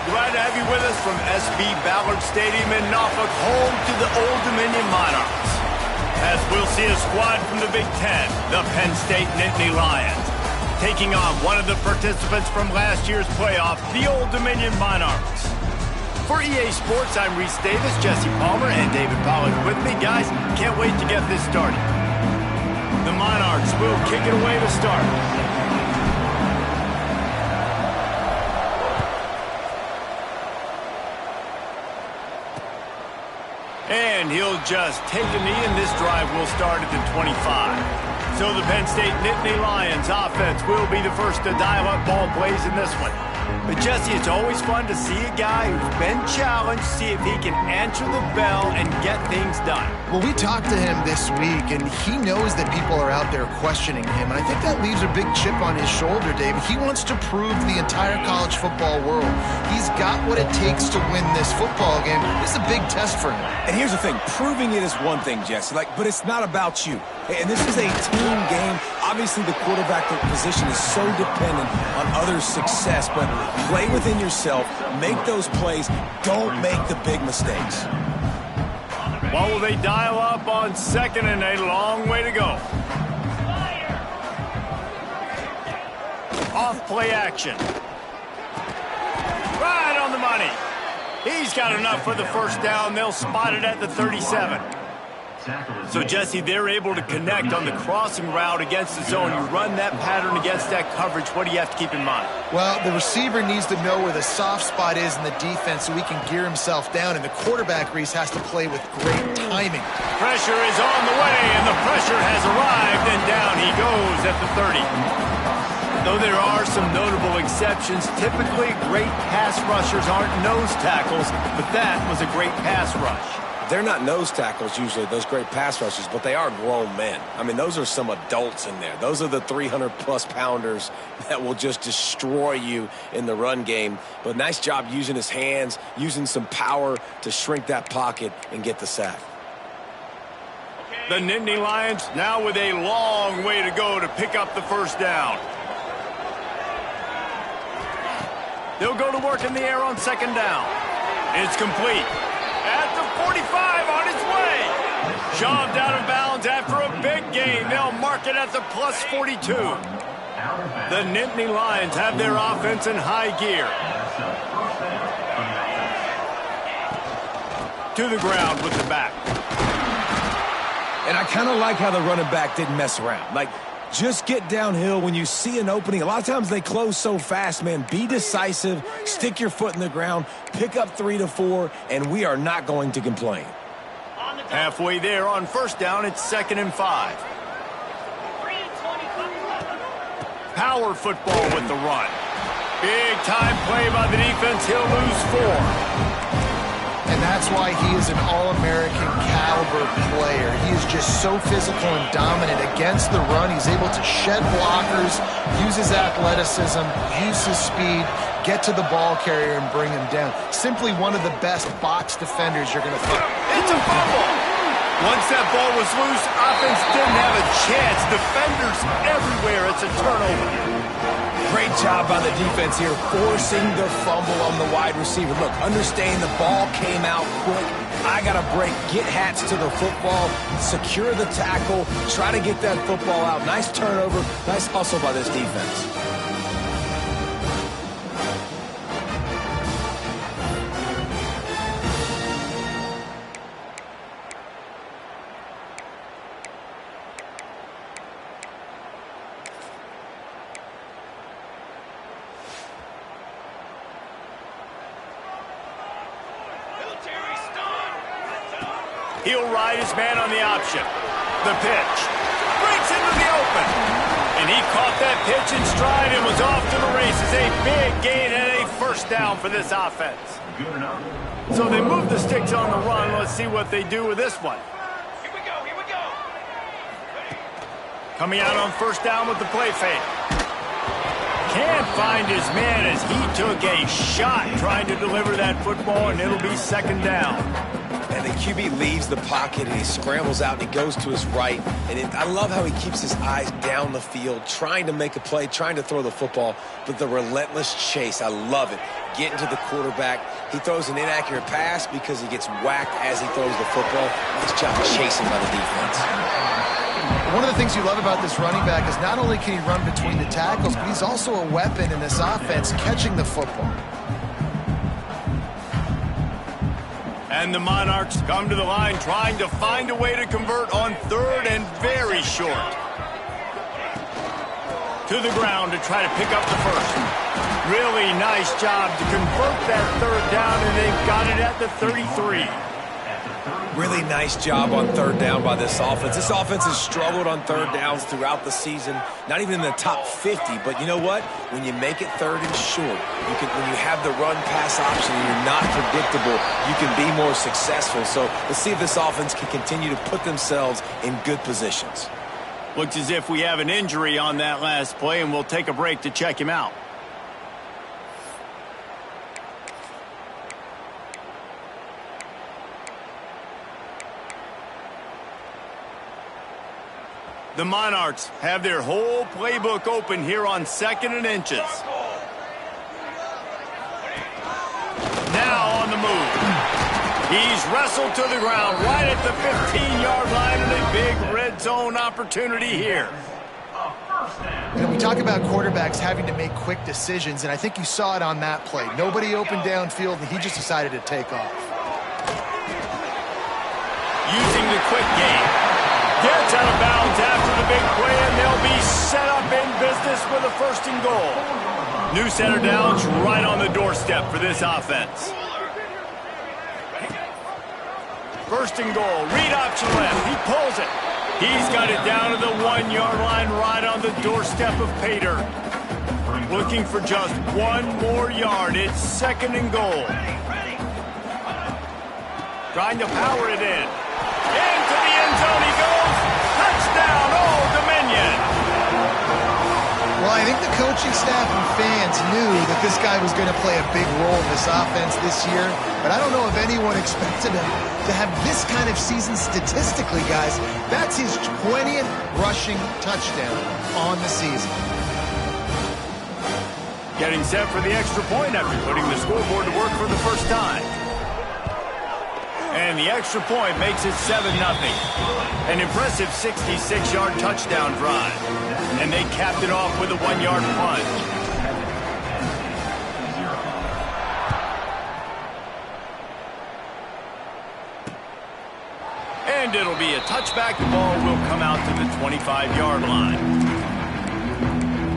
glad to have you with us from SB Ballard Stadium in Norfolk, home to the Old Dominion Monarchs. As we'll see a squad from the Big Ten, the Penn State Nittany Lions, taking on one of the participants from last year's playoff, the Old Dominion Monarchs. For EA Sports, I'm Reese Davis, Jesse Palmer, and David Pollack with me. Guys, can't wait to get this started. The Monarchs will kick it away to start. And he'll just take a knee, and this drive will start at the 25. So the Penn State Nittany Lions offense will be the first to dial up ball plays in this one. But Jesse, it's always fun to see a guy who's been challenged, see if he can answer the bell and get things done. Well, we talked to him this week, and he knows that people are out there questioning him, and I think that leaves a big chip on his shoulder, David. He wants to prove to the entire college football world he's got what it takes to win this football game. This is a big test for him. And here's the thing, proving it is one thing, Jesse, but it's not about you. And this is a team game. Obviously, the quarterback position is so dependent on others' success, but play within yourself, make those plays, don't make the big mistakes. What will they dial up on second and a long way to go? Off play action. Right on the money. He's got enough for the first down. They'll spot it at the 37. So, Jesse, they're able to connect on the crossing route against the zone. You run that pattern against that coverage. What do you have to keep in mind? Well, the receiver needs to know where the soft spot is in the defense so he can gear himself down, and the quarterback, Reese, has to play with great timing. Pressure is on the way, and the pressure has arrived, and down he goes at the 30. Though there are some notable exceptions, typically great pass rushers aren't nose tackles, but that was a great pass rush. They're not nose tackles usually, those great pass rushers, but they are grown men. I mean, those are some adults in there. Those are the 300-plus pounders that will just destroy you in the run game. But nice job using his hands, using some power to shrink that pocket and get the sack. The Nittany Lions now with a long way to go to pick up the first down. They'll go to work in the air on second down. It's complete. At the 45 on its way. Shoved out of bounds after a big gain. They'll mark it at the plus 42. The Nittany Lions have their offense in high gear. To the ground with the back. And I kind of like how the running back didn't mess around. Just get downhill when you see an opening. A lot of times they close so fast, man. Be decisive, stick your foot in the ground, pick up 3 to 4, and we are not going to complain. Halfway there on first down, it's 2nd and 5. Power football with the run. Big time play by the defense. He'll lose 4. And that's why he is an All-American caliber player. He is just so physical and dominant against the run. He's able to shed blockers, use his athleticism, use his speed, get to the ball carrier and bring him down. Simply one of the best box defenders you're going to find. It's a fumble. Once that ball was loose, offense didn't have a chance. Defenders everywhere. It's a turnover. Great job by the defense here, forcing the fumble on the wide receiver. Look, understand the ball came out quick. I got to break, get hats to the football, secure the tackle, try to get that football out. Nice turnover, nice hustle by this defense. He'll ride his man on the option. The pitch. Breaks into the open. And he caught that pitch in stride and was off to the races. A big gain and a first down for this offense. So they move the sticks on the run. Let's see what they do with this one. Here we go, here we go. Coming out on first down with the play fake. Can't find his man as he took a shot trying to deliver that football, and it'll be second down. And the QB leaves the pocket, and he scrambles out, and he goes to his right. And I love how he keeps his eyes down the field, trying to make a play, trying to throw the football, but the relentless chase, I love it. getting to the quarterback. He throws an inaccurate pass because he gets whacked as he throws the football. Nice job chasing by the defense. One of the things you love about this running back is not only can he run between the tackles, but he's also a weapon in this offense catching the football. And the Monarchs come to the line trying to find a way to convert on third and very short. To the ground to try to pick up the first. Really nice job to convert that third down, and they've got it at the 33. Really nice job on third down by this offense. This offense has struggled on third downs throughout the season, not even in the top 50. But you know what? When you make it third and short, when you have the run-pass option and you're not predictable, you can be more successful. So let's see if this offense can continue to put themselves in good positions. Looks as if we have an injury on that last play, and we'll take a break to check him out. The Monarchs have their whole playbook open here on 2nd and inches. Now on the move. He's wrestled to the ground right at the 15-yard line, and a big red zone opportunity here. You know, we talk about quarterbacks having to make quick decisions, and I think you saw it on that play. Nobody opened downfield, and he just decided to take off. Using the quick game. Gets out of bounds after the big play, and they'll be set up in business with a 1st and goal. New center downs right on the doorstep for this offense. 1st and goal. Read option left. He pulls it. He's got it down to the 1-yard line right on the doorstep of Pater. Looking for just 1 more yard. It's 2nd and goal. Trying to power it in. Into the end zone he goes. Touchdown, Old Dominion. Well, I think the coaching staff and fans knew that this guy was going to play a big role in this offense this year, but I don't know if anyone expected him to have this kind of season statistically, guys. That's his 20th rushing touchdown on the season. Getting set for the extra point after putting the scoreboard to work for the first time. And the extra point makes it 7-0. An impressive 66-yard touchdown drive. And they capped it off with a 1-yard punt. And it'll be a touchback. The ball will come out to the 25-yard line.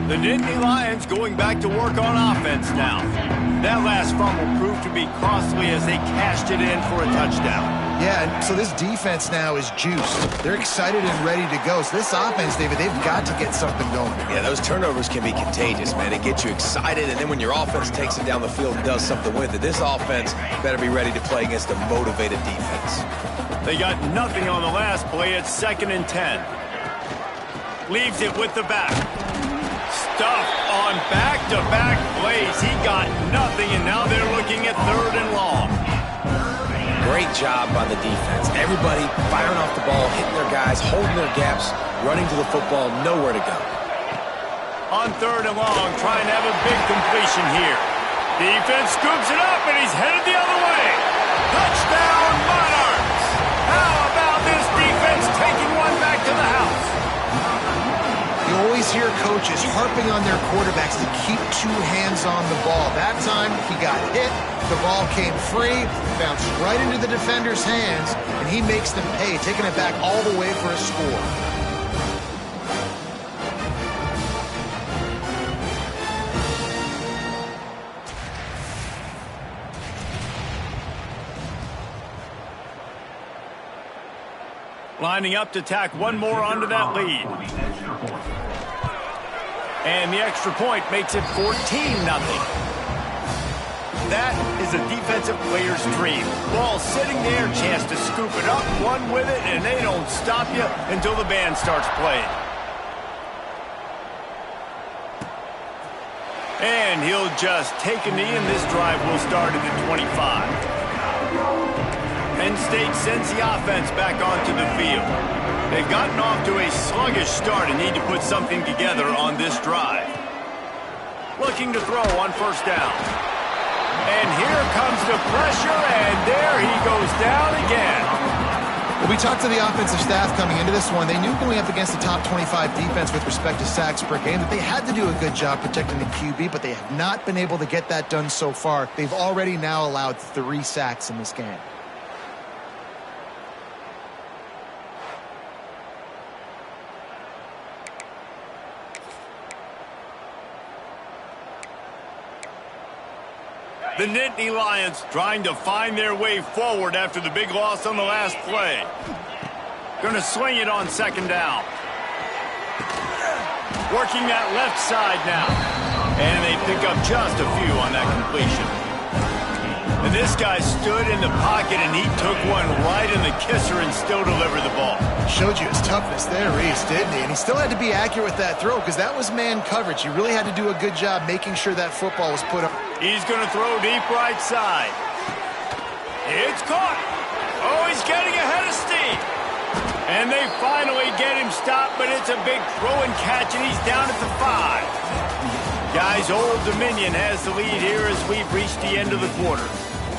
The Nittany Lions going back to work on offense now. That last fumble proved to be costly as they cashed it in for a touchdown. Yeah, and so this defense now is juiced. They're excited and ready to go. So this offense, David, they've got to get something going. Yeah, those turnovers can be contagious, man. It gets you excited, and then when your offense takes it down the field and does something with it, this offense better be ready to play against a motivated defense. They got nothing on the last play. It's 2nd and 10. Leaves it with the back. Stuffed on back-to-back plays. He got nothing, and now they're looking at 3rd and long. Great job by the defense. Everybody firing off the ball, hitting their guys, holding their gaps, running to the football, nowhere to go. On 3rd and long, trying to have a big completion here. Defense scoops it up, and he's headed the other way. Touchdown, Monarchs! How about this defense taking one back to the house? You always hear coaches harping on their quarterbacks to keep 2 hands on the ball. That time, he got hit, the ball came free, bounced right into the defender's hands, and he makes them pay, taking it back all the way for a score. Lining up to tack one more onto that lead. And the extra point makes it 14-0. That is a defensive player's dream. Ball sitting there, chance to scoop it up, run with it, and they don't stop you until the band starts playing. And he'll just take a knee, and this drive will start at the 25. Penn State sends the offense back onto the field. They've gotten off to a sluggish start and need to put something together on this drive. Looking to throw on 1st down. And here comes the pressure, and there he goes down again. We talked to the offensive staff coming into this one. They knew going up against the top 25 defense with respect to sacks per game that they had to do a good job protecting the QB, but they have not been able to get that done so far. They've already now allowed 3 sacks in this game. The Nittany Lions trying to find their way forward after the big loss on the last play. Going to swing it on second down. Working that left side now. And they pick up just a few on that completion. And this guy stood in the pocket and he took one right in the kisser and still delivered the ball. Showed you his toughness there, Reese, didn't he? And he still had to be accurate with that throw because that was man coverage. He really had to do a good job making sure that football was put up. He's going to throw deep right side. It's caught. Oh, he's getting ahead of steam. And they finally get him stopped, but it's a big throw and catch, and he's down at the 5. Guys, Old Dominion has the lead here as we've reached the end of the quarter.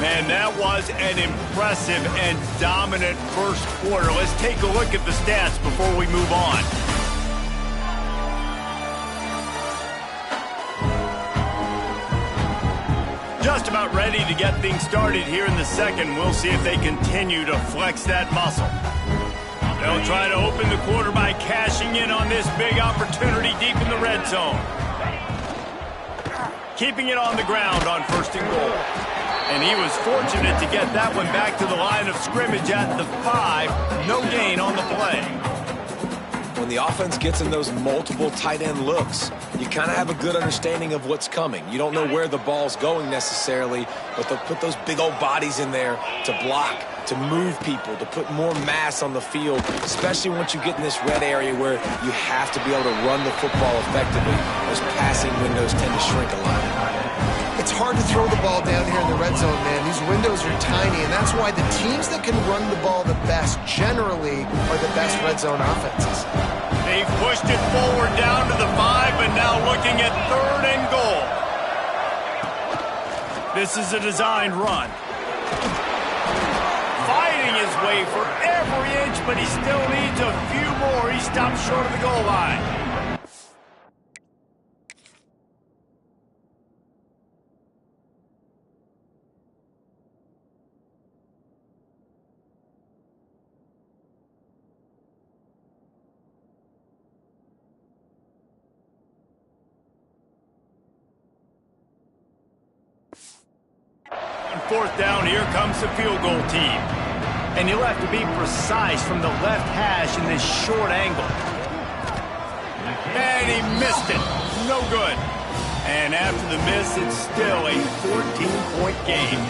Man, that was an impressive and dominant first quarter. Let's take a look at the stats before we move on. Just about ready to get things started here in the second. We'll see if they continue to flex that muscle. They'll try to open the quarter by cashing in on this big opportunity deep in the red zone. Keeping it on the ground on first and goal. And he was fortunate to get that one back to the line of scrimmage at the 5. No gain on the play. When the offense gets in those multiple tight end looks, you kind of have a good understanding of what's coming. You don't know where the ball's going necessarily, but they'll put those big old bodies in there to block, to move people, to put more mass on the field, especially once you get in this red area where you have to be able to run the football effectively. Those passing windows tend to shrink a lot. It's hard to throw the ball down here in the red zone, man. These windows are tiny, and that's why the teams that can run the ball the best generally are the best red zone offenses. They've pushed it forward down to the 5, but now looking at third and goal. This is a designed run. Fighting his way for every inch, but he still needs a few more. He stopped short of the goal line. Fourth down, here comes the field goal team. And you'll have to be precise from the left hash in this short angle. And he missed it. No good. And after the miss, it's still a 14-point game.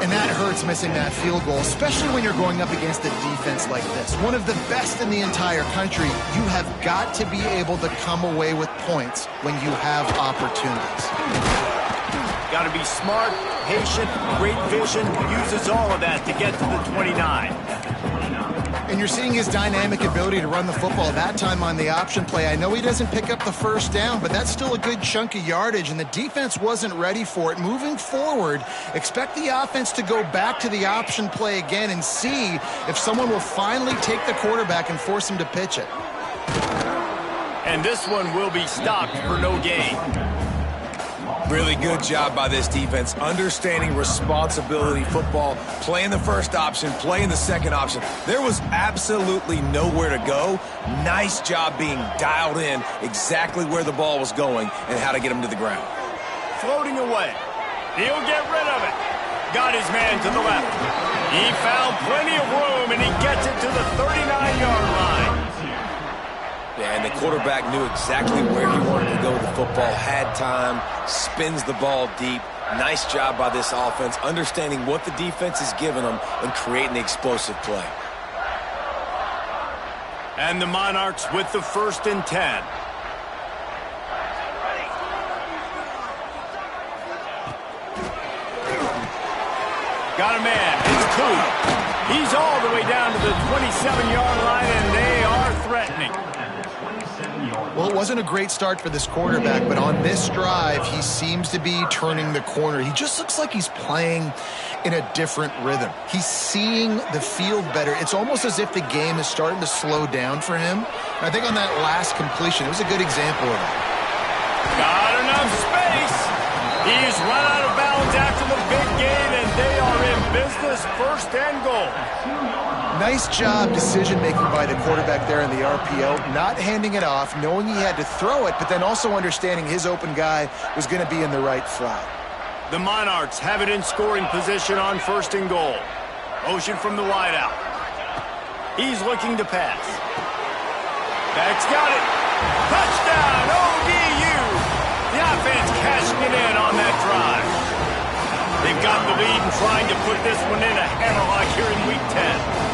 And that hurts missing that field goal, especially when you're going up against a defense like this. One of the best in the entire country. You have got to be able to come away with points when you have opportunities. Got to be smart, patient, great vision, uses all of that to get to the 29. And you're seeing his dynamic ability to run the football, that time on the option play. I know he doesn't pick up the first down, but that's still a good chunk of yardage, and the defense wasn't ready for it. Moving forward, expect the offense to go back to the option play again and see if someone will finally take the quarterback and force him to pitch it. And this one will be stopped for no gain. Really good job by this defense, understanding responsibility football, playing the first option, playing the second option. There was absolutely nowhere to go. Nice job being dialed in exactly where the ball was going and how to get him to the ground. Floating away. He'll get rid of it. Got his man to the left. He found plenty of room, and he gets it to the 39-yard line. Yeah, and the quarterback knew exactly where he wanted to go with the football, had time, spins the ball deep. Nice job by this offense, understanding what the defense is giving them and creating the explosive play. And the Monarchs with the 1st and 10. Got a man. It's two. He's all the way down to the 27-yard line, and they are threatening. Well, it wasn't a great start for this quarterback, but on this drive, he seems to be turning the corner. He just looks like he's playing in a different rhythm. He's seeing the field better. It's almost as if the game is starting to slow down for him. And I think on that last completion, it was a good example of that. Got enough space. He's run out of bounds after the big gain, and they are in business, first and goal. Nice job decision-making by the quarterback there in the RPO, not handing it off, knowing he had to throw it, but then also understanding his open guy was going to be in the right flat. The Monarchs have it in scoring position on first and goal. Motion from the wideout. He's looking to pass. Back's got it. Touchdown, ODU. The offense cashing it in on that drive. They've got the lead and trying to put this one in a hammerlock here in Week 10.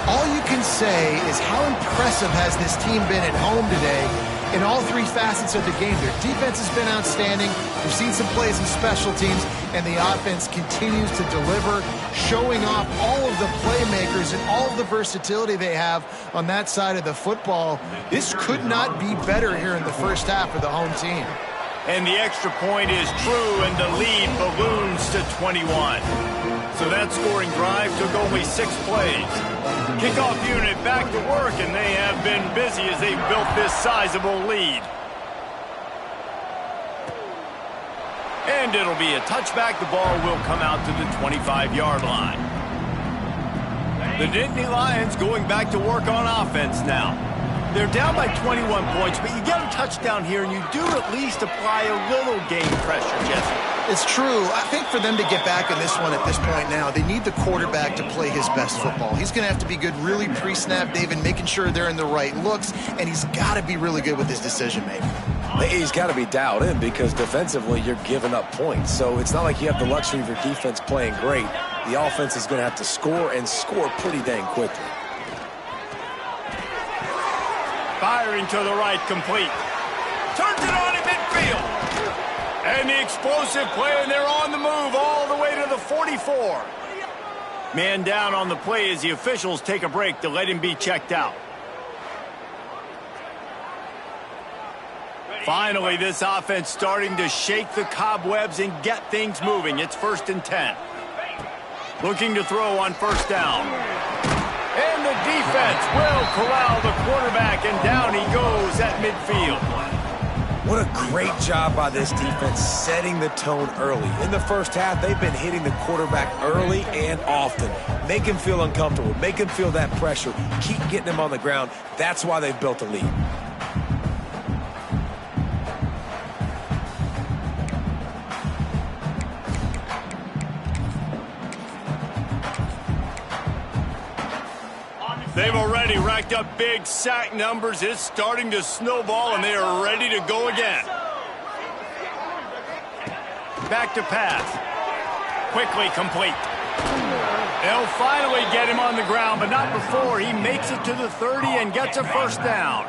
All you can say is how impressive has this team been at home today in all three facets of the game. Their defense has been outstanding. We've seen some plays in special teams, and the offense continues to deliver, showing off all of the playmakers and all of the versatility they have on that side of the football. This could not be better here in the first half for the home team. And the extra point is true, and the lead balloons to 21. So that scoring drive took only 6 plays. Kickoff unit back to work, and they have been busy as they've built this sizable lead. And it'll be a touchback. The ball will come out to the 25-yard line. The Nittany Lions going back to work on offense now. They're down by 21 points, but you get a touchdown here, and you do at least apply a little game pressure, Jesse. It's true. I think for them to get back in this one at this point now, they need the quarterback to play his best football. He's going to have to be good really pre-snap, David, making sure they're in the right looks, and he's got to be really good with his decision-making. He's got to be dialed in because defensively you're giving up points. So it's not like you have the luxury of your defense playing great. The offense is going to have to score and score pretty dang quickly. Firing to the right, complete. Turns it on in midfield. And the explosive play, and they're on the move all the way to the 44. Man down on the play as the officials take a break to let him be checked out. Finally, this offense starting to shake the cobwebs and get things moving. It's 1st and 10. Looking to throw on first down. And the defense will corral the quarterback, and down he goes at midfield. What a great job by this defense setting the tone early. In the first half, they've been hitting the quarterback early and often. Make him feel uncomfortable. Make him feel that pressure. Keep getting him on the ground. That's why they've built a lead. They've already racked up big sack numbers. It's starting to snowball, and they are ready to go again. Back to pass. Quickly complete. They'll finally get him on the ground, but not before he makes it to the 30 and gets a first down.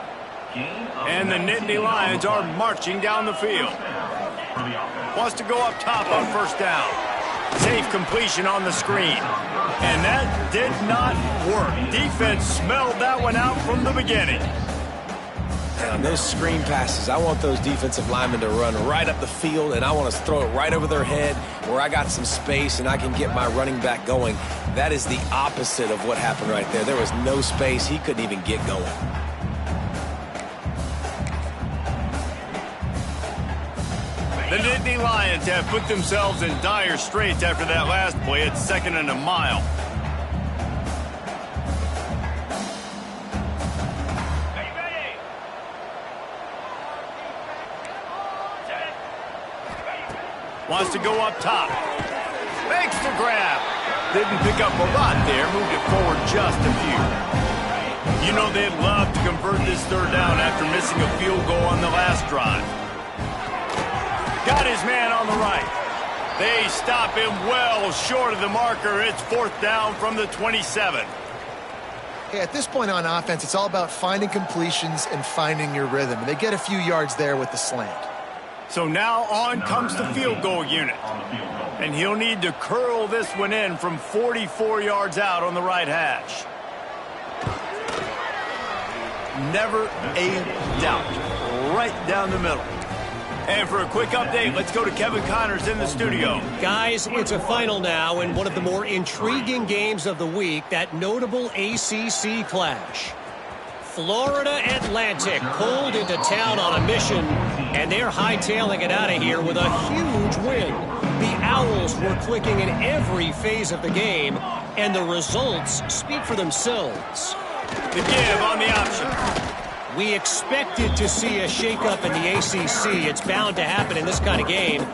And the Nittany Lions are marching down the field. Wants to go up top on first down. Safe completion on the screen. And that did not work. Defense smelled that one out from the beginning. And on those screen passes, I want those defensive linemen to run right up the field, and I want to throw it right over their head where I got some space and I can get my running back going. That is the opposite of what happened right there. There was no space. He couldn't even get going. The Nittany Lions have put themselves in dire straits after that last play. It's 2nd and a mile. Wants to go up top. Makes the grab. Didn't pick up a lot there. Moved it forward just a few. You know they'd love to convert this 3rd down after missing a field goal on the last drive. Got his man on the right. They stop him well short of the marker. It's 4th down from the 27. Yeah, at this point on offense, it's all about finding completions and finding your rhythm. And they get a few yards there with the slant. So now on comes the field goal unit. And he'll need to curl this one in from 44 yards out on the right hash. Never a doubt. right down the middle. And for a quick update, let's go to Kevin Connors in the studio. Guys, it's a final now in one of the more intriguing games of the week, that notable ACC clash. Florida Atlantic pulled into town on a mission, and they're hightailing it out of here with a huge win. The Owls were clicking in every phase of the game, and the results speak for themselves. The give on the option. We expected to see a shakeup in the ACC. It's bound to happen in this kind of game.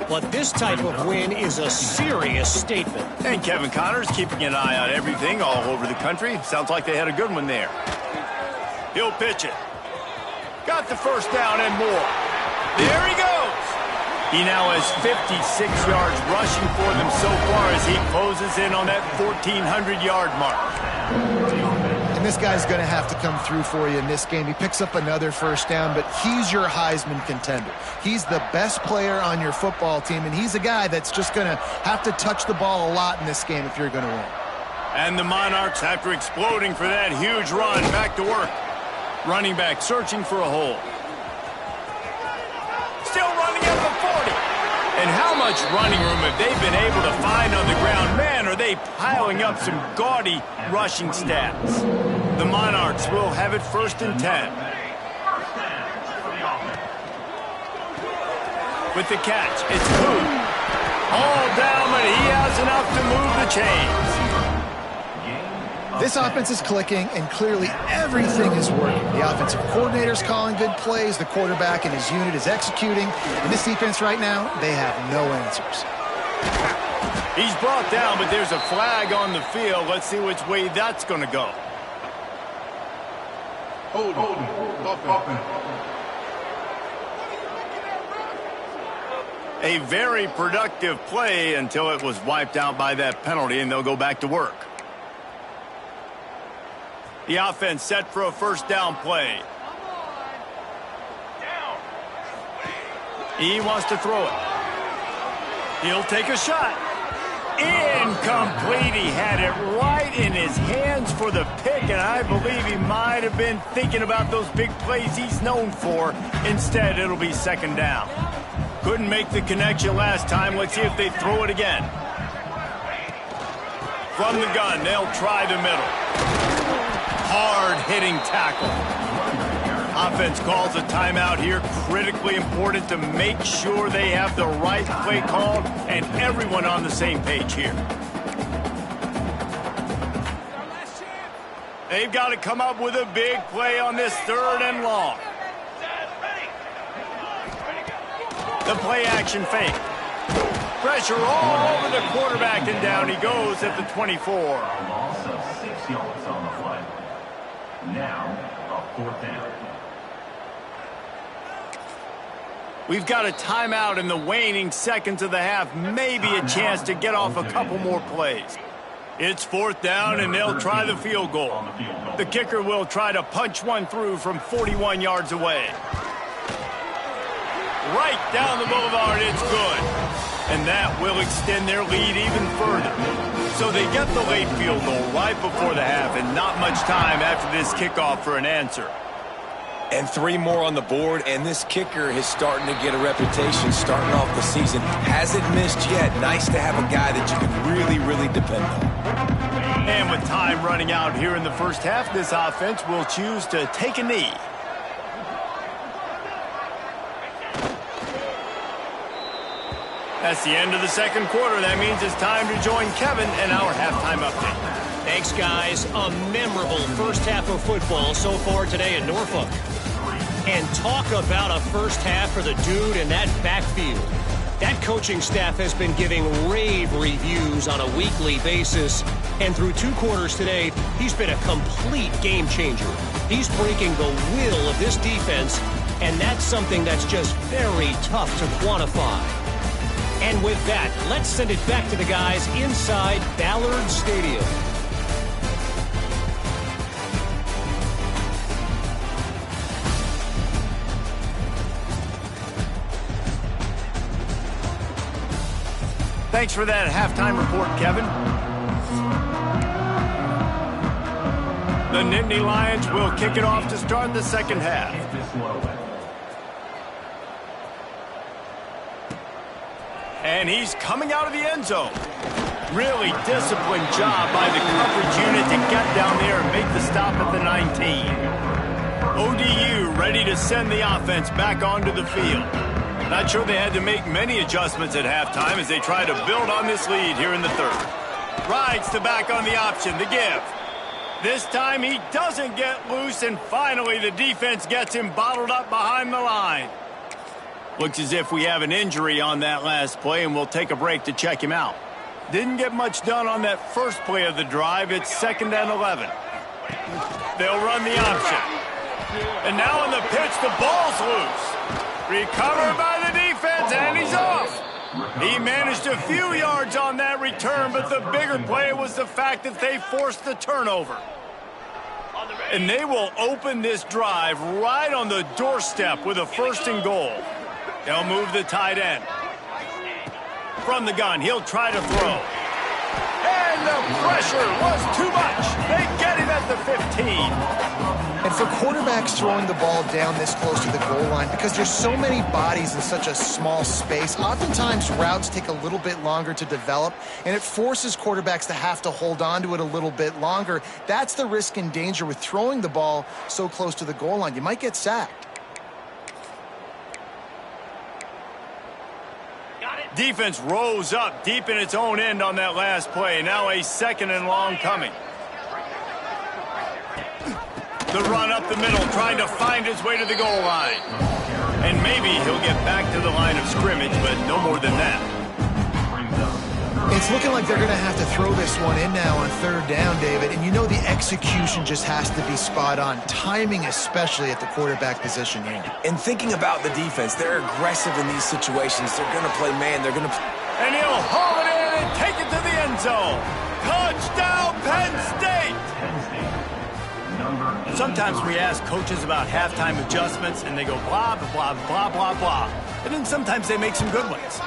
But this type of win is a serious statement. And Kevin Connors keeping an eye on everything all over the country. Sounds like they had a good one there. He'll pitch it. Got the first down and more. There he goes. He now has 56 yards rushing for them so far as he closes in on that 1,400-yard mark. And this guy's going to have to come through for you in this game. He picks up another first down, but he's your Heisman contender. He's the best player on your football team, and he's a guy that's just going to have to touch the ball a lot in this game if you're going to win. And the Monarchs, after exploding for that huge run, back to work. Running back searching for a hole. Still running at the 40. And how much running room have they been able to find on the ground? Man, are they piling up some gaudy rushing stats. The Monarchs will have it 1st and 10. With the catch, it's Boone. All down, but he has enough to move the chains. This offense is clicking, and clearly everything is working. The offensive coordinator's calling good plays. The quarterback and his unit is executing. And this defense right now, they have no answers. He's brought down, but there's a flag on the field. Let's see which way that's going to go. Hold on. A very productive play until it was wiped out by that penalty, and they'll go back to work. The offense set for a first down play. He wants to throw it. He'll take a shot. Incomplete. He had it right in his hands for the pick, and I believe he might have been thinking about those big plays he's known for. Instead, it'll be 2nd down. Couldn't make the connection last time. Let's see if they throw it again. From the gun, they'll try the middle. Hard-hitting tackle. Offense calls a timeout here. Critically important to make sure they have the right play called and everyone on the same page here. They've got to come up with a big play on this 3rd and long. The play action fake. Pressure all over the quarterback, and down he goes at the 24. Loss of 6 yards on the play. Now, a 4th down. We've got a timeout in the waning seconds of the half. Maybe a chance to get off a couple more plays. It's 4th down, and they'll try the field goal. The kicker will try to punch one through from 41 yards away. Right down the boulevard, it's good. And that will extend their lead even further. So they get the late field goal right before the half, and not much time after this kickoff for an answer. And 3 more on the board, and this kicker is starting to get a reputation starting off the season. Hasn't missed yet. Nice to have a guy that you can really, really depend on. And with time running out here in the first half, this offense will choose to take a knee. That's the end of the 2nd quarter. That means it's time to join Kevin in our halftime update. Thanks, guys. A memorable first half of football so far today in Norfolk. And talk about a first half for the dude in that backfield. That coaching staff has been giving rave reviews on a weekly basis. And through 2 quarters today, he's been a complete game changer. He's breaking the will of this defense, and that's something that's just very tough to quantify. And with that, let's send it back to the guys inside Ballard Stadium. Thanks for that halftime report, Kevin. The Nittany Lions will kick it off to start the second half. And he's coming out of the end zone. Really disciplined job by the coverage unit to get down there and make the stop at the 19. ODU ready to send the offense back onto the field. Not sure they had to make many adjustments at halftime as they try to build on this lead here in the third. Rides the back on the option, the give. This time he doesn't get loose, and finally the defense gets him bottled up behind the line. Looks as if we have an injury on that last play, and we'll take a break to check him out. Didn't get much done on that first play of the drive. It's 2nd and 11. They'll run the option. And now on the pitch, the ball's loose. Recovered by the defense, and he's off. He managed a few yards on that return, but the bigger play was the fact that they forced the turnover. And they will open this drive right on the doorstep with a 1st and goal. They'll move the tight end. From the gun, he'll try to throw. And the pressure was too much. They get him at the 15. And for quarterbacks throwing the ball down this close to the goal line, because there's so many bodies in such a small space, oftentimes routes take a little bit longer to develop, and it forces quarterbacks to have to hold on to it a little bit longer. That's the risk and danger with throwing the ball so close to the goal line. You might get sacked. Defense rose up deep in its own end on that last play. Now a 2nd and long coming. The run up the middle, trying to find his way to the goal line. And maybe he'll get back to the line of scrimmage, but no more than that. It's looking like they're going to have to throw this one in now on 3rd down, David. And you know the execution just has to be spot on. Timing especially at the quarterback position here. And thinking about the defense, they're aggressive in these situations. They're going to play man. They're going to... And he'll haul it in and take it to the end zone. Touchdown, Penn State! Sometimes we ask coaches about halftime adjustments, and they go blah, blah, blah, blah, blah. And then sometimes they make some good ones.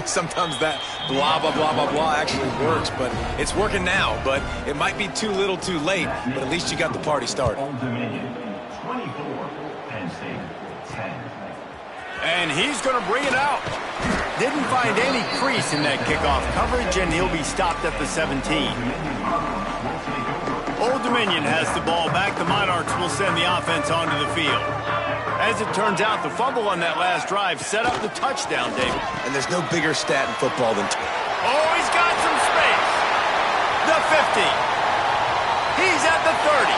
Sometimes that blah, blah, blah, blah, blah actually works, but it's working now. But it might be too little too late, but at least you got the party started. Old Dominion, 24, Penn State, 10. And he's going to bring it out. Didn't find any crease in that kickoff coverage, and he'll be stopped at the 17. Old Dominion has the ball back. The Monarchs will send the offense onto the field. As it turns out, the fumble on that last drive set up the touchdown, David. And there's no bigger stat in football than... Oh, he's got some space. The 50. He's at the 30.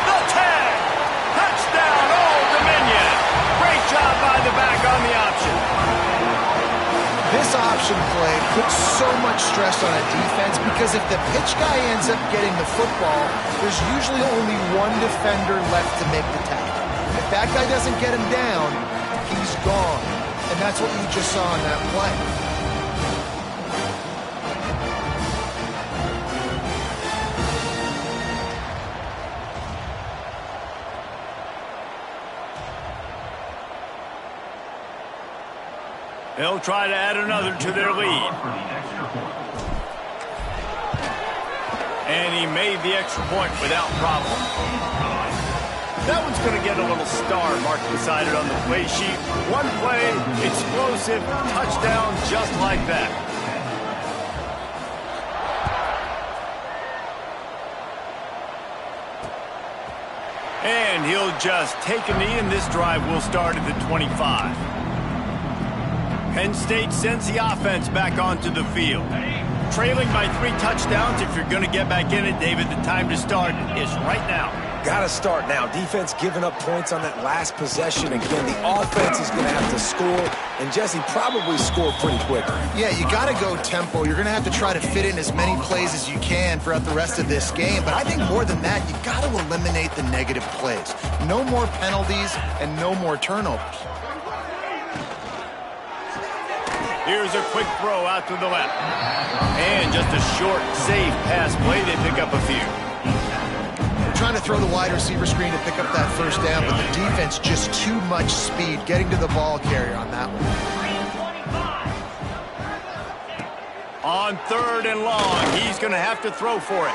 The 10. Touchdown, Old Dominion. Great job by the back on the option. This option play puts so much stress on a defense because if the pitch guy ends up getting the football, there's usually only one defender left to make the tackle. If that guy doesn't get him down, he's gone. And that's what you just saw in that play. They'll try to add another to their lead. And he made the extra point without problem. That one's going to get a little star marked beside it on the play sheet. One play, explosive, touchdown, just like that. And he'll just take a knee, and this drive will start at the 25. Penn State sends the offense back onto the field. Trailing by 3 touchdowns. If you're going to get back in it, David, the time to start is right now. Got to start now. Defense giving up points on that last possession. Again, the offense is going to have to score, and Jesse probably score pretty quick. Yeah, you got to go tempo. You're going to have to try to fit in as many plays as you can throughout the rest of this game. But I think more than that, you got to eliminate the negative plays. No more penalties and no more turnovers. Here's a quick throw out to the left. And just a short, safe pass play. They pick up a few. They're trying to throw the wide receiver screen to pick up that first down, but the defense just too much speed getting to the ball carrier on that one. On 3rd and long, he's going to have to throw for it.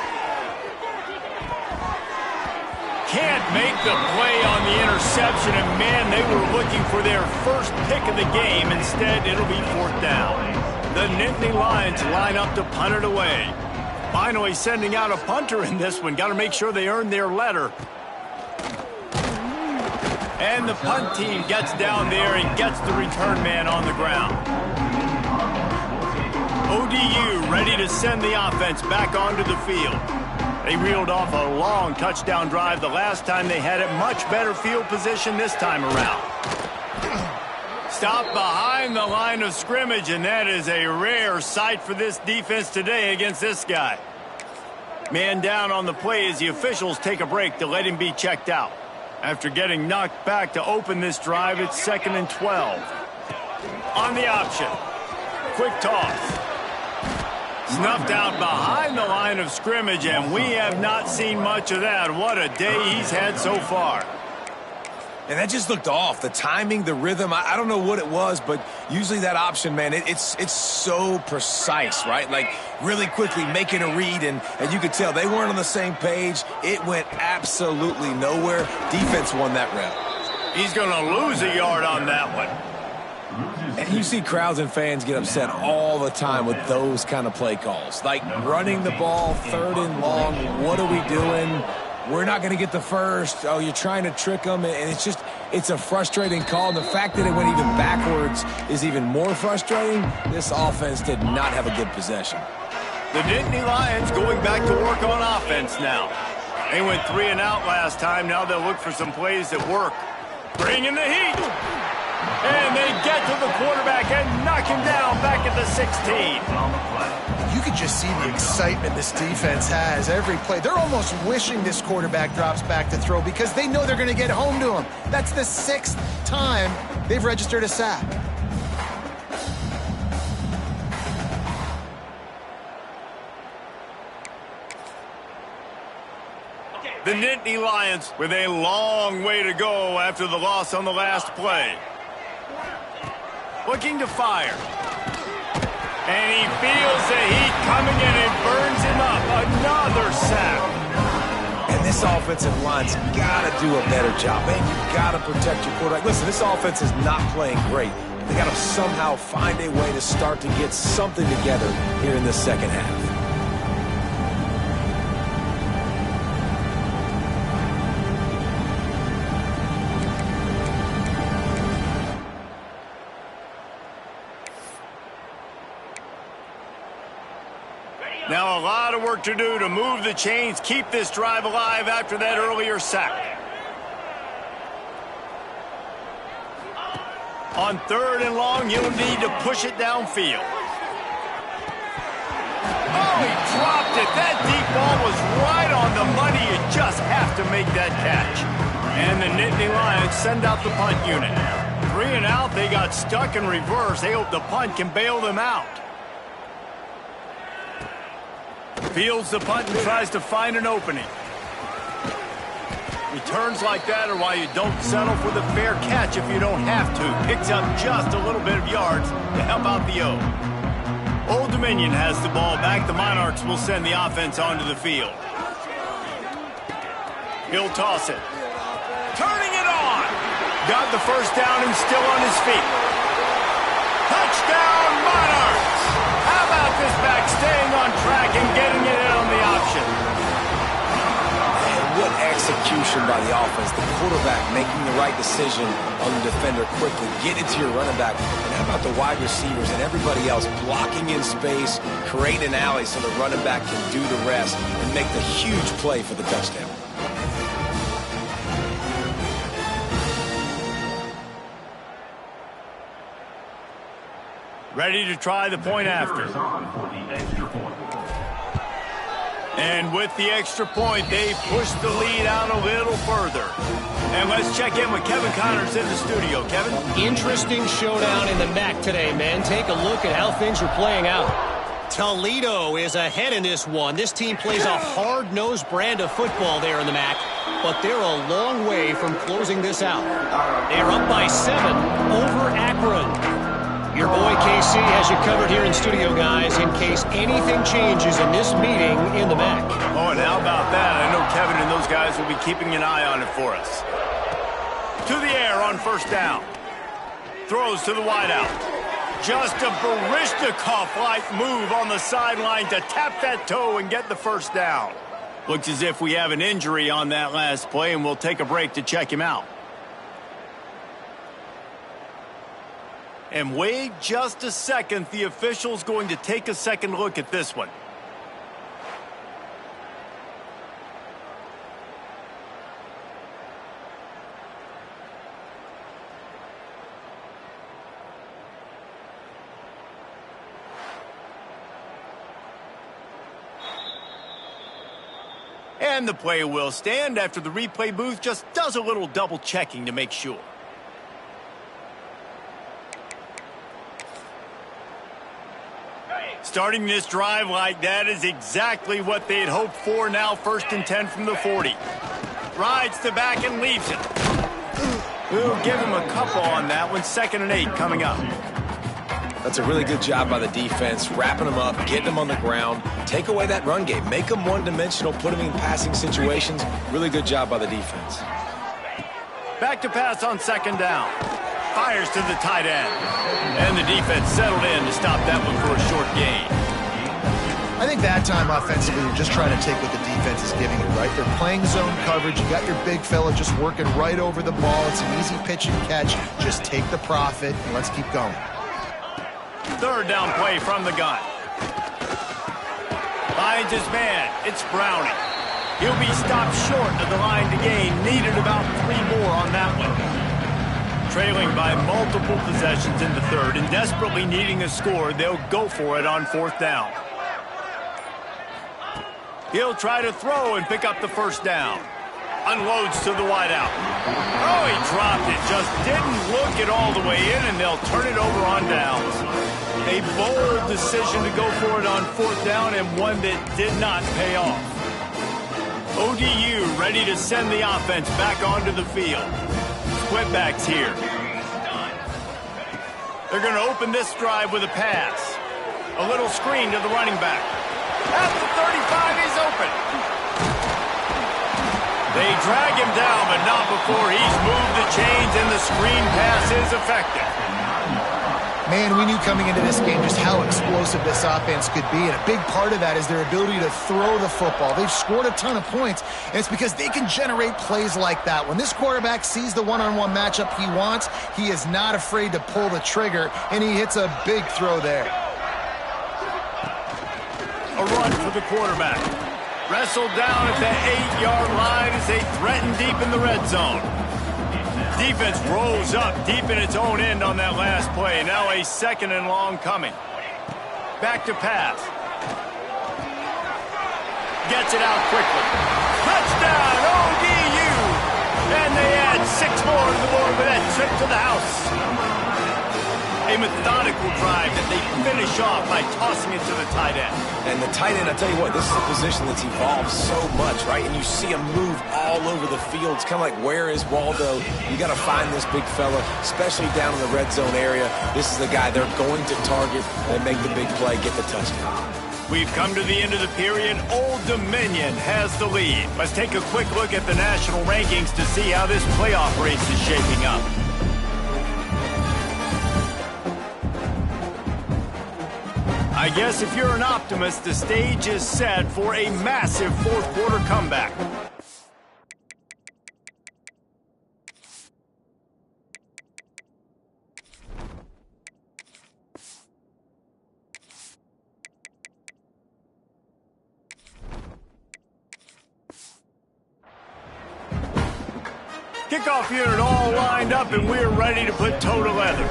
can't make the play on the interception, and man, they were looking for their first pick of the game. Instead, it'll be 4th down. The Nittany Lions line up to punt it away. Finally sending out a punter in this one. Got to make sure they earn their letter. And the punt team gets down there and gets the return man on the ground. ODU ready to send the offense back onto the field. They reeled off a long touchdown drive the last time they had it. Much better field position this time around. Stop behind the line of scrimmage, and that is a rare sight for this defense today against this guy. Man down on the play as the officials take a break to let him be checked out. After getting knocked back to open this drive, it's 2nd and 12. On the option. Quick toss. Snuffed out behind the line of scrimmage, and we have not seen much of that. What a day he's had so far. And that just looked off. The timing, the rhythm, I don't know what it was, but usually that option, man, it's so precise, right? Like really quickly making a read, and you could tell they weren't on the same page. It went absolutely nowhere. Defense won that rep. He's going to lose a yard on that one. And you see crowds and fans get upset all the time with those kind of play calls. Like running the ball 3rd and long. What are we doing? We're not going to get the first. Oh, you're trying to trick them. And it's a frustrating call. And the fact that it went even backwards is even more frustrating. This offense did not have a good possession. The Nittany Lions going back to work on offense now. They went 3 and out last time. Now they'll look for some plays that work. Bring in the heat. And they get to the quarterback and knock him down back at the 16. You could just see the excitement this defense has every play. They're almost wishing this quarterback drops back to throw because they know they're going to get home to him. That's the 6th time they've registered a sack. The Nittany Lions with a long way to go after the loss on the last play. Looking to fire. And he feels the heat coming in and burns him up. Another sack. And this offensive line's got to do a better job. Man, you've got to protect your quarterback. Listen, this offense is not playing great. They got to somehow find a way to start to get something together here in the second half. Now a lot of work to do to move the chains, keep this drive alive after that earlier sack. On 3rd and long, you'll need to push it downfield. Oh, he dropped it. That deep ball was right on the money. You just have to make that catch. And the Nittany Lions send out the punt unit. 3 and out, they got stuck in reverse. They hope the punt can bail them out. Fields the punt and tries to find an opening. Returns like that are why you don't settle for the fair catch if you don't have to. Picks up just a little bit of yards to help out the O. Old Dominion has the ball back. The Monarchs will send the offense onto the field. He'll toss it. Turning it on. Got the first down and still on his feet. Touchdown, Monarchs! How about this back staying on track and getting it in on the option? And what execution by the offense. The quarterback making the right decision on the defender quickly. Get it to your running back. And how about the wide receivers and everybody else blocking in space, creating an alley so the running back can do the rest and make the huge play for the touchdown. Ready to try the point after. And with the extra point, they push the lead out a little further. And let's check in with Kevin Connors in the studio. Kevin? Interesting showdown in the MAC today, man. Take a look at how things are playing out. Toledo is ahead in this one. This team plays a hard-nosed brand of football there in the MAC, but they're a long way from closing this out. They're up by 7 over Akron. Your Your boy KC has you covered here in studio, guys, in case anything changes in this meeting in the MAC. Oh, and how about that? I know Kevin and those guys will be keeping an eye on it for us. To the air on first down. Throws to the wideout. Just a Baryshnikov-like move on the sideline to tap that toe and get the first down. Looks as if we have an injury on that last play, and we'll take a break to check him out. And wait just a second. The official's going to take a second look at this one. And the play will stand after the replay booth just does a little double checking to make sure. Starting this drive like that is exactly what they had hoped for. Now 1st and 10 from the 40. Rides the back and leaves it. We'll give him a couple on that one. 2nd and 8 coming up. That's a really good job by the defense, wrapping them up, getting them on the ground. Take away that run game. Make them one-dimensional, put them in passing situations. Really good job by the defense. Back to pass on 2nd down. Fires to the tight end. And the defense settled in to stop that one for a short gain. I think that time offensively, you're just trying to take what the defense is giving you, right? They're playing zone coverage. You got your big fella just working right over the ball. It's an easy pitch and catch. Just take the profit and let's keep going. 3rd down play from the gun. Finds his man. It's Browning. He'll be stopped short of the line to gain. Needed about 3 more on that one. Trailing by multiple possessions in the 3rd and desperately needing a score, they'll go for it on 4th down. He'll try to throw and pick up the 1st down. Unloads to the wideout. Oh, he dropped it. Just didn't look it all the way in, and they'll turn it over on downs. A bold decision to go for it on 4th down, and one that did not pay off. ODU ready to send the offense back onto the field. Split backs here. They're going to open this drive with a pass. A little screen to the running back. At the 35, he's open. They drag him down, but not before he's moved the chains, and the screen pass is effective. Man, we knew coming into this game just how explosive this offense could be, and a big part of that is their ability to throw the football. They've scored a ton of points, and it's because they can generate plays like that. When this quarterback sees the one-on-one matchup he wants, he is not afraid to pull the trigger, and he hits a big throw there. A run for the quarterback. Wrestled down at the 8-yard line as they threaten deep in the red zone. Defense rolls up deep in its own end on that last play. Now a 2nd and long coming. Back to pass. Gets it out quickly. Touchdown, ODU! And they add 6 more to the board with that trip to the house. A methodical drive that they finish off by tossing it to the tight end. And the tight end, I tell you what, this is a position that's evolved so much, right? And you see him move all over the field. It's kind of like, where is Waldo? You got to find this big fella, especially down in the red zone area. This is the guy they're going to target and make the big play, get the touchdown. We've come to the end of the period. Old Dominion has the lead. Let's take a quick look at the national rankings to see how this playoff race is shaping up. I guess if you're an optimist, the stage is set for a massive 4th quarter comeback. Kickoff unit all lined up, and we're ready to put toe to leather.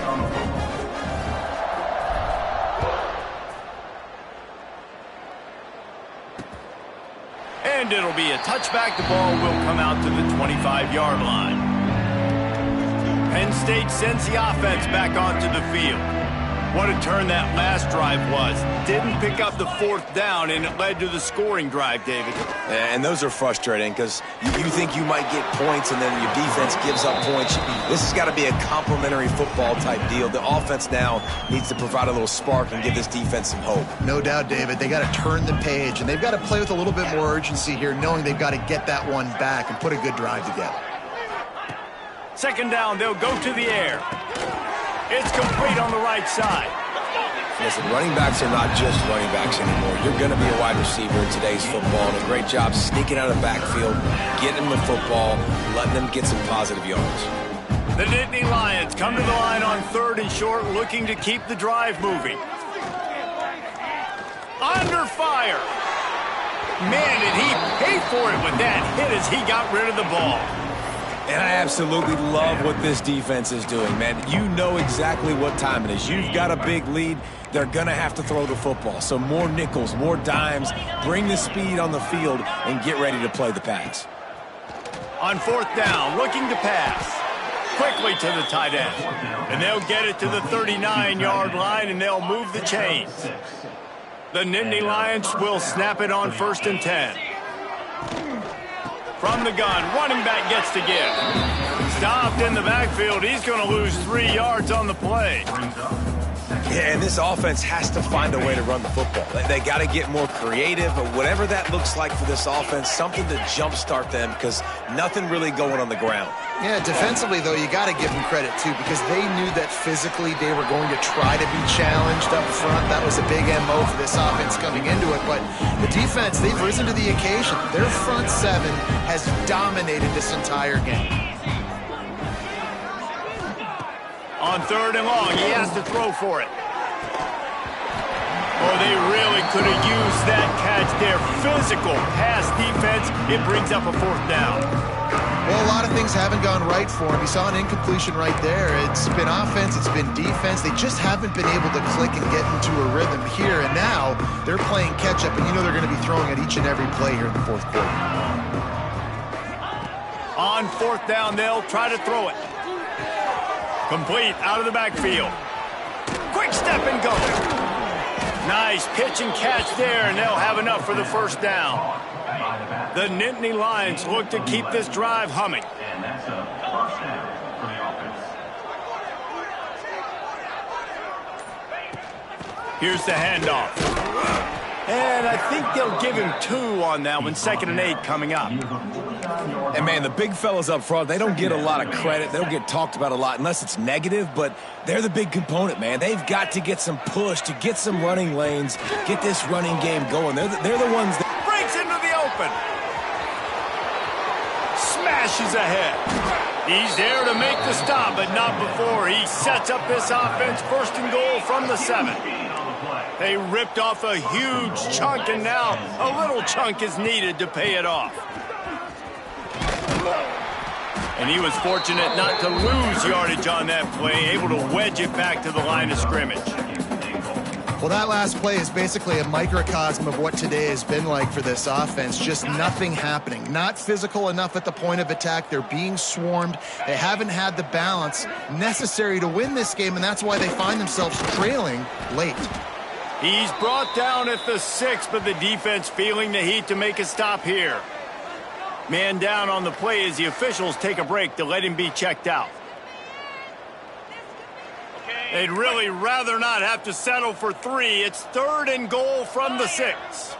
And it'll be a touchback. The ball will come out to the 25-yard line. Penn State sends the offense back onto the field. What a turn that last drive was. Didn't pick up the 4th down, and it led to the scoring drive, David. And those are frustrating because you think you might get points and then your defense gives up points. This has got to be a complementary football type deal. The offense now needs to provide a little spark and give this defense some hope. No doubt, David. They got to turn the page, and they've got to play with a little bit more urgency here, knowing they've got to get that one back and put a good drive together. 2nd down, they'll go to the air. It's complete on the right side. Listen, running backs are not just running backs anymore. You're going to be a wide receiver in today's football, and a great job sneaking out of the backfield, getting them the football, letting them get some positive yards. The Nittany Lions come to the line on 3rd and short, looking to keep the drive moving. Under fire. Man, did he pay for it with that hit as he got rid of the ball. And I absolutely love what this defense is doing, man. You know exactly what time it is. You've got a big lead. They're going to have to throw the football. So more nickels, more dimes, bring the speed on the field, and get ready to play the pass. On 4th down, looking to pass. Quickly to the tight end. And they'll get it to the 39-yard line, and they'll move the chains. The Nittany Lions will snap it on 1st and 10. From the gun, running back gets to give. Stopped in the backfield. He's going to lose 3 yards on the play. Yeah, and this offense has to find a way to run the football. They got to get more creative, but whatever that looks like for this offense, something to jumpstart them because nothing really going on the ground. Yeah, defensively, though, you got to give them credit, too, because they knew that physically they were going to try to be challenged up front. That was a big MO for this offense coming into it. But the defense, they've risen to the occasion. Their front 7 has dominated this entire game. On 3rd and long, he has to throw for it. Oh, they really could have used that catch there. Physical pass defense. It brings up a 4th down. Well, a lot of things haven't gone right for him. You saw an incompletion right there. It's been offense, it's been defense. They just haven't been able to click and get into a rhythm here. And now they're playing catch-up, and you know they're going to be throwing at each and every play here in the 4th quarter. On 4th down, they'll try to throw it. Complete out of the backfield. Quick step and go. Nice pitch and catch there, and they'll have enough for the 1st down. The Nittany Lions look to keep this drive humming. And that's a 1st down for the offense. Here's the handoff. And I think they'll give him 2 on that one. 2nd and 8 coming up. And, man, the big fellas up front, they don't get a lot of credit. They don't get talked about a lot unless it's negative, but they're the big component, man. They've got to get some push, to get some running lanes, get this running game going. They're the ones that... Breaks into the open. Smashes ahead. He's there to make the stop, but not before. He sets up this offense 1st and goal from the 7. They ripped off a huge chunk, and now a little chunk is needed to pay it off. And he was fortunate not to lose yardage on that play, able to wedge it back to the line of scrimmage. Well, that last play is basically a microcosm of what today has been like for this offense. Just nothing happening. Not physical enough at the point of attack. They're being swarmed. They haven't had the balance necessary to win this game, and that's why they find themselves trailing late. He's brought down at the 6, but the defense feeling the heat to make a stop here. Man down on the play as the officials take a break to let him be checked out. They'd really rather not have to settle for 3. It's 3rd and goal from the 6.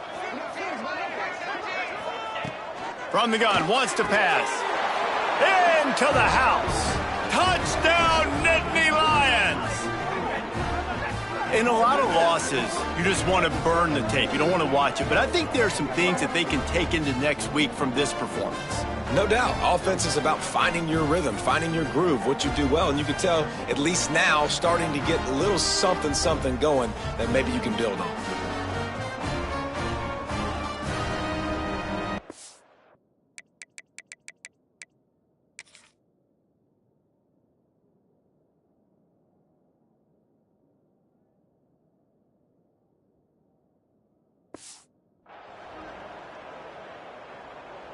From the gun, wants to pass. Into the house. Touchdown, Nittany Lions! In a lot of losses, you just want to burn the tape. You don't want to watch it. But I think there are some things that they can take into next week from this performance. No doubt. Offense is about finding your rhythm, finding your groove, what you do well. And you can tell, at least now, starting to get a little something going that maybe you can build on.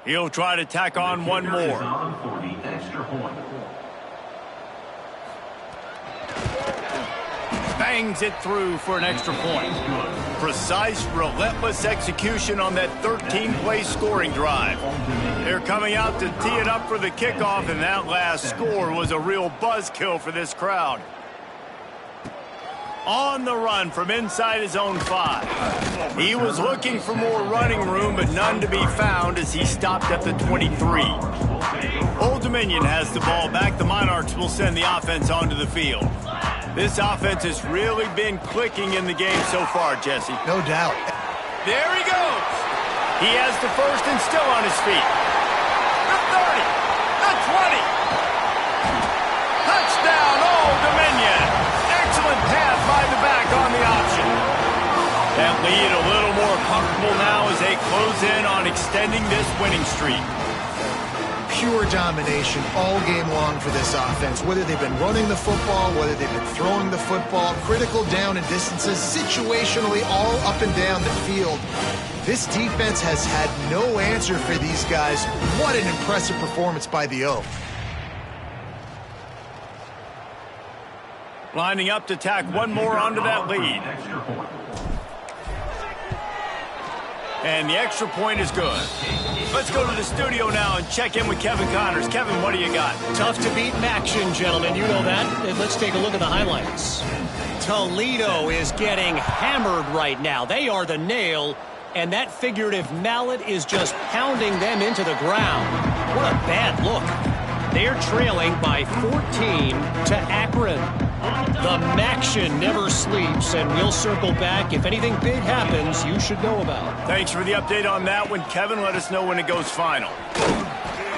He'll try to tack on one more. For the extra point. bangs it through for an extra point. Precise, relentless execution on that 13-play scoring drive. They're coming out to tee it up for the kickoff, and that last score was a real buzzkill for this crowd. On the run from inside his own 5. He was looking for more running room, but none to be found as he stopped at the 23. Old Dominion has the ball back. The Monarchs will send the offense onto the field. This offense has really been clicking in the game so far, Jesse. No doubt. There he goes. He has the first and still on his feet. The 30. The 20. Touchdown, Old Dominion. Excellent pass by the back on the option. That lead a little more comfortable now as they close in on extending this winning streak. Pure domination all game long for this offense. Whether they've been running the football, whether they've been throwing the football, critical down and distances, situationally all up and down the field. This defense has had no answer for these guys. What an impressive performance by the O. Lining up to tack one more onto that lead. And the extra point is good. Let's go to the studio now and check in with Kevin Connors. Kevin, what do you got? Tough to beat action, gentlemen. You know that. And let's take a look at the highlights. Toledo is getting hammered right now. They are the nail, and that figurative mallet is just pounding them into the ground. What a bad look. They're trailing by 14 to Akron. The Maction never sleeps, and we'll circle back. If anything big happens, you should know about. Thanks for the update on that one, Kevin. Let us know when it goes final.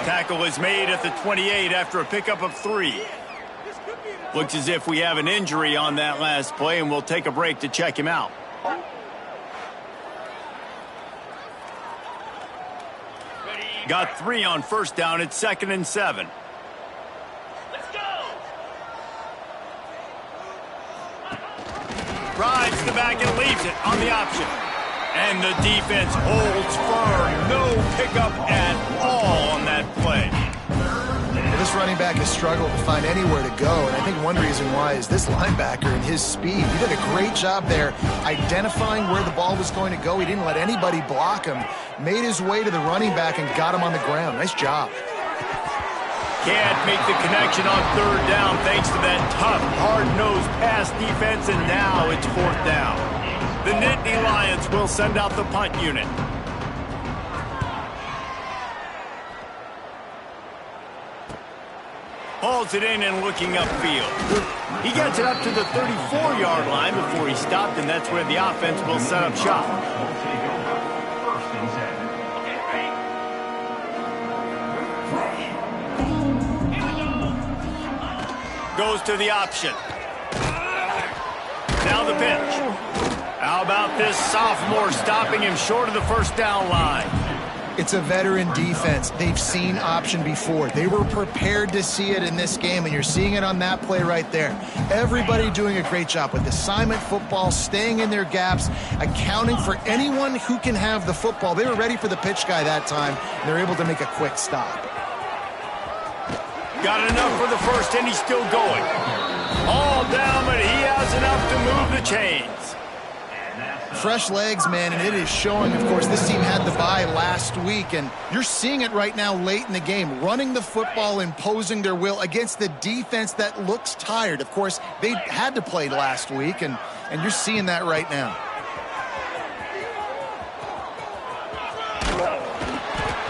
Tackle is made at the 28 after a pickup of 3. Looks as if we have an injury on that last play, and we'll take a break to check him out. Got 3 on first down. It's 2nd and 7. Rides the back and leaves it on the option. And the defense holds firm. No pickup at all on that play. Well, this running back has struggled to find anywhere to go, and I think one reason why is this linebacker and his speed. He did a great job there identifying where the ball was going to go. He didn't let anybody block him. Made his way to the running back and got him on the ground. Nice job. Can't make the connection on 3rd down thanks to that tough, hard-nosed pass defense, and now it's 4th down. The Nittany Lions will send out the punt unit. Hauls it in and looking upfield. He gets it up to the 34-yard line before he stopped, and that's where the offense will set up shop. Goes to the option. Now the pitch. How about this sophomore stopping him short of the first down line? It's a veteran defense. They've seen option before. They were prepared to see it in this game, and you're seeing it on that play right there. Everybody doing a great job with assignment football, staying in their gaps, accounting for anyone who can have the football. They were ready for the pitch guy that time, and they're able to make a quick stop. Got enough for the first, and he's still going. All down, but he has enough to move the chains. Fresh legs, man, and it is showing. Of course, this team had the bye last week, and you're seeing it right now late in the game. Running the football, imposing their will against the defense that looks tired. Of course, they had to play last week, and you're seeing that right now.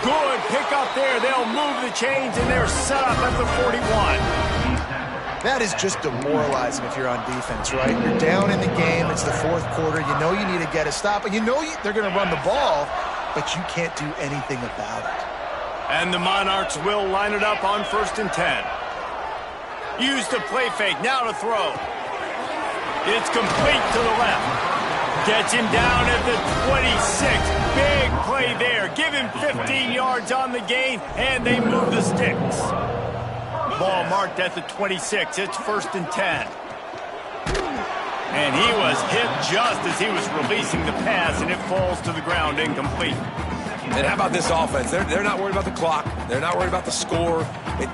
Good pick up there. They'll move the chains, and they're set up at the 41. That is just demoralizing if you're on defense, right? You're down in the game. It's the 4th quarter. You know you need to get a stop, and you know they're going to run the ball, but you can't do anything about it. And the Monarchs will line it up on 1st and 10. Use the play fake. Now to throw. It's complete to the left. Gets him down at the 26. Big play there. Give him 15 yards on the gain, and they move the sticks. Ball marked at the 26. It's 1st and 10. And he was hit just as he was releasing the pass, and it falls to the ground incomplete. And how about this offense? They're not worried about the clock. They're not worried about the score.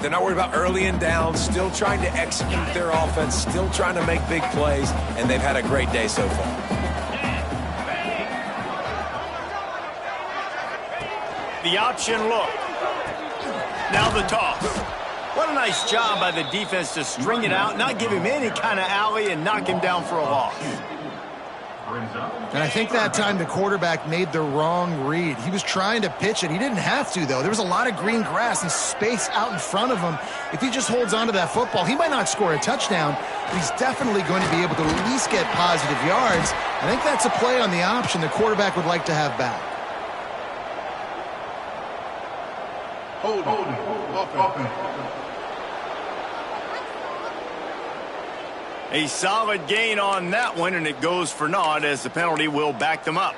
They're not worried about early and down, still trying to execute their offense, still trying to make big plays, and they've had a great day so far. The option look. Now the toss. What a nice job by the defense to string it out, not give him any kind of alley, and knock him down for a loss. And I think that time the quarterback made the wrong read. He was trying to pitch it. He didn't have to, though. There was a lot of green grass and space out in front of him. If he just holds on to that football, he might not score a touchdown, but he's definitely going to be able to at least get positive yards. I think that's a play on the option the quarterback would like to have back. Hold on. A solid gain on that one, and it goes for naught as the penalty will back them up.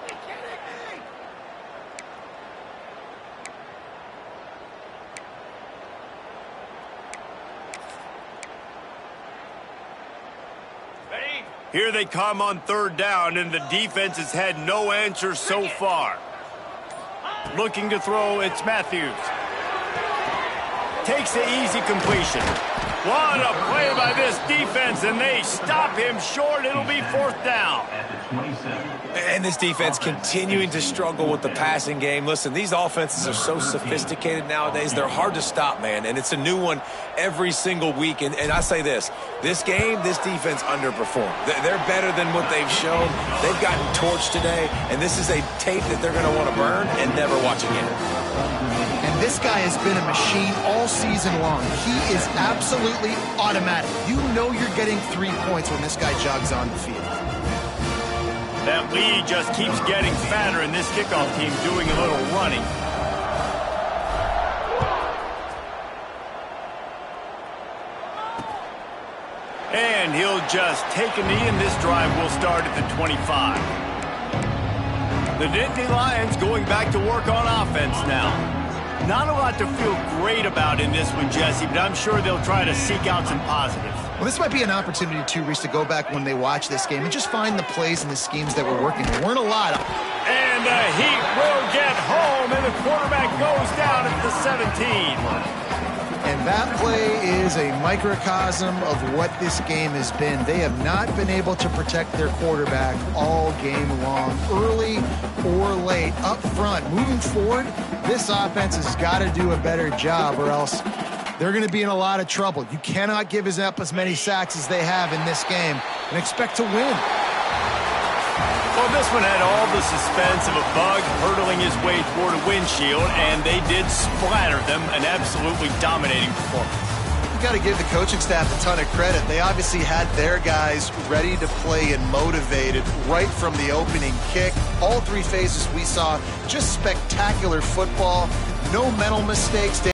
Here they come on third down, and the defense has had no answers so far. Looking to throw, it's Matthews. Takes the easy completion. What a play by this defense, and they stop him short. It'll be fourth down. And this defense continuing to struggle with the passing game. Listen, these offenses are so sophisticated nowadays. They're hard to stop, man, and it's a new one every single week. And I say this game, this defense underperformed. They're better than what they've shown. They've gotten torched today, and this is a tape that they're going to want to burn and never watch again. And this guy has been a machine all season long. He is absolutely automatic. You know you're getting 3 points when this guy jogs on the field. That lead just keeps getting fatter, and this kickoff team doing a little running. And he'll just take a knee, and this drive will start at the 25. The Nittany Lions going back to work on offense now. Not a lot to feel great about in this one, Jesse, but I'm sure they'll try to seek out some positives. Well, this might be an opportunity, too, Reese, to go back when they watch this game and just find the plays and the schemes that were working. There weren't a lot of... And the Heat will get home, and the quarterback goes down at the 17. And that play is a microcosm of what this game has been. They have not been able to protect their quarterback all game long, early or late, up front. Moving forward, this offense has got to do a better job, or else they're going to be in a lot of trouble. You cannot give up as many sacks as they have in this game and expect to win. Well, this one had all the suspense of a bug hurtling his way toward a windshield, and they did splatter them. An absolutely dominating performance. You got to give the coaching staff a ton of credit. They obviously had their guys ready to play and motivated right from the opening kick. All 3 phases we saw, just spectacular football. No mental mistakes.